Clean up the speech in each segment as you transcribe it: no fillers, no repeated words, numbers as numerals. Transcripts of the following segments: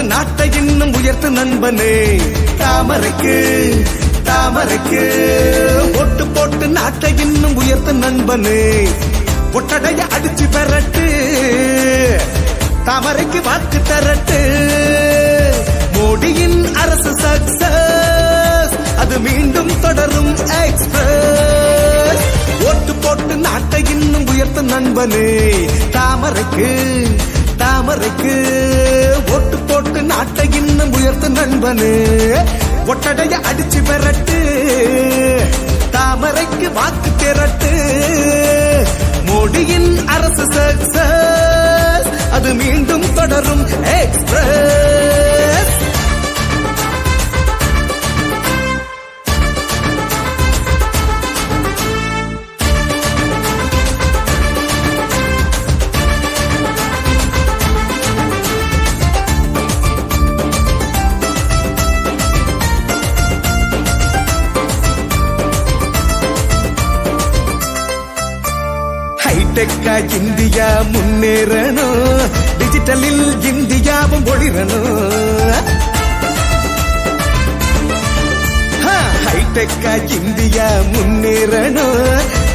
போட்டு நாட்டை இன்னும் உயர்த்து நண்பனே தாமரைக்கு தாமரைக்கு ஒட்டு போட்டு நாட்டை இன்னும் உயர்த்து நண்பனே ஒட்டடைய அடிச்சு பெறட்டு தாமரைக்கு வாக்கு தரட்டு மோடியின் அரசு சக்சஸ் அது மீண்டும் தொடரும் எக்ஸ்பிரஸ் ஒட்டு போட்டு நாட்டை இன்னும் உயர்த்து நண்பனே தாமரைக்கு தாமரைக்கு ஒட்டு போட்டு நாட்டை இன்னும் உயர்த்து நண்பனே ஒட்டடைய அடிச்சு பெறட்டு தாமரைக்கு வாக்கு திரட்டு மோடியின் அரசு சக்சஸ் அது மீண்டும் தொடரும் எக்ஸ்பிரஸ் ஹைடெக்கா இந்தியா முன்னேறணும் டிஜிட்டலில் இந்தியாவும் ஒளிரணும் ஹைடெக்கா இந்தியா முன்னேறணும்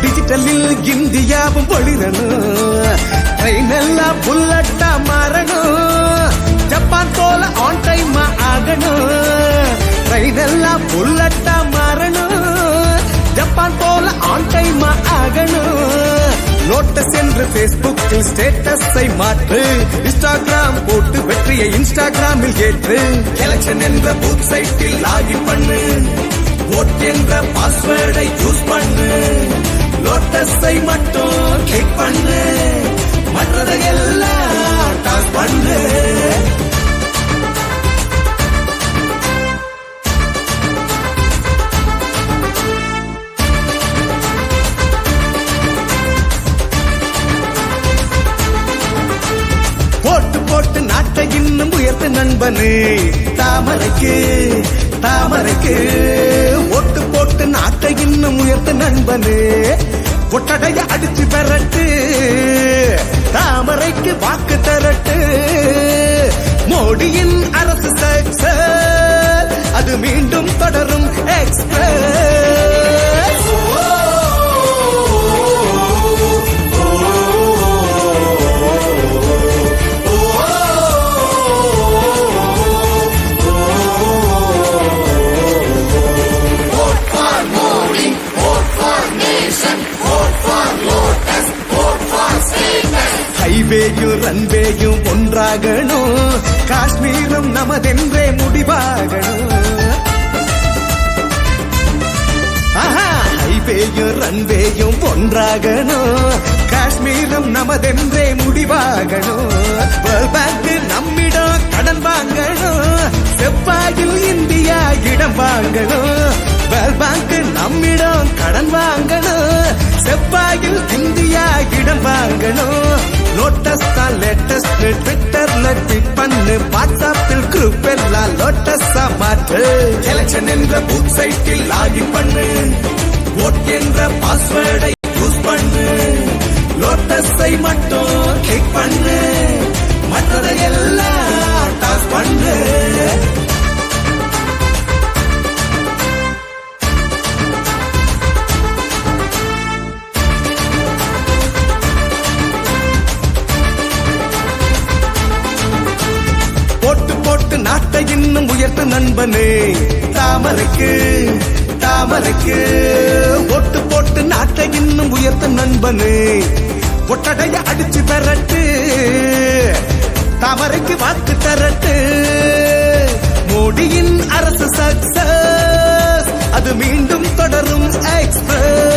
டிஜிட்டலில் இந்தியாவும் ஒளிரணும் ட்ரெயின் எல்லாம் புல்லட்டா மாறணும் ஜப்பான் போல ஆன் டைம் ஆகணும் ட்ரெயின் எல்லாம் புல்லட்டா மாறணும் ஜப்பான் போல ஆன் டைம் ஆகணும் லோட்டஸ் என்று பேஸ்புக்கில் ஸ்டேட்டஸை மாற்று இன்ஸ்டாகிராம் போட்டு வெற்றியை இன்ஸ்டாகிராமில் ஏற்று எலெக்ஷன் என்ற பூத் சைட்டில் லாகின் பண்ணு ஓட் என்ற பாஸ்வேர்டை யூஸ் பண்ணு லோட்டஸை மட்டும் கிளிக் பண்ணு மற்றதை எல்லாம் டாஸ் பண்ணு போட்டு நாட்டை இன்னும் உயர்த்து நண்பனே தாமரைக்கு தாமரைக்கு ஒட்டு போட்டு நாட்டை இன்னும் உயர்த்து நண்பனே ஒட்டடைய அடிச்சு பெறட்டு தாமரைக்கு வாக்கு தரட்டு மோடியின் அரசு சக்சஸ் அது மீண்டும் தொடரும் எக்ஸ்பிரஸ் ஹைவேயும் ரன்வேயும் ஒன்றாகணும் காஷ்மீரும் நமதென்றே முடிவாகணும் ஹைவேயும் ரன்வேயும் ஒன்றாகணும் காஷ்மீரும் நமதென்றே முடிவாகணும் வேர்ல்ட் பேங்க் நம்மிடம் கடன் வாங்கணும் செவ்வாயில் இந்தியா இடம் வாங்கணும் வேர்ல்ட் பேங்க் நம்மிடம் கடன் வாங்கணும் செவ்வாயில் இந்தியா இடம் வாங்கணும் லோட்டஸ் தான் லேட்டஸ்ட் ட்விட்டர்ல ட்வீட் பண்ணு வாட்ஸ்அப்பில் குரூப் எல்லாம் லோட்டஸா மாற்று எலெக்ஷன் என்ற பூத் சைட்டில் லாகின் பண்ணு ஓட் என்ற பாஸ்வேர்டை யூஸ் பண்ணு லோட்டஸை மட்டும் கிளிக் பண்ணு மற்றதை எல்லாம் டாஸ் பண்ணு போட்டு நாட்டை இன்னும் உயர்த்து நண்பனே தாமரைக்கு தாமரைக்கு ஒட்டு போட்டு நாட்டை இன்னும் உயர்த்து நண்பனே ஒட்டடைய அடிச்சு பெறட்டு தாமரைக்கு வாக்கு தரட்டு மோடியின் அரசு சக்சஸ் அது மீண்டும் தொடரும் எக்ஸ்பிரஸ்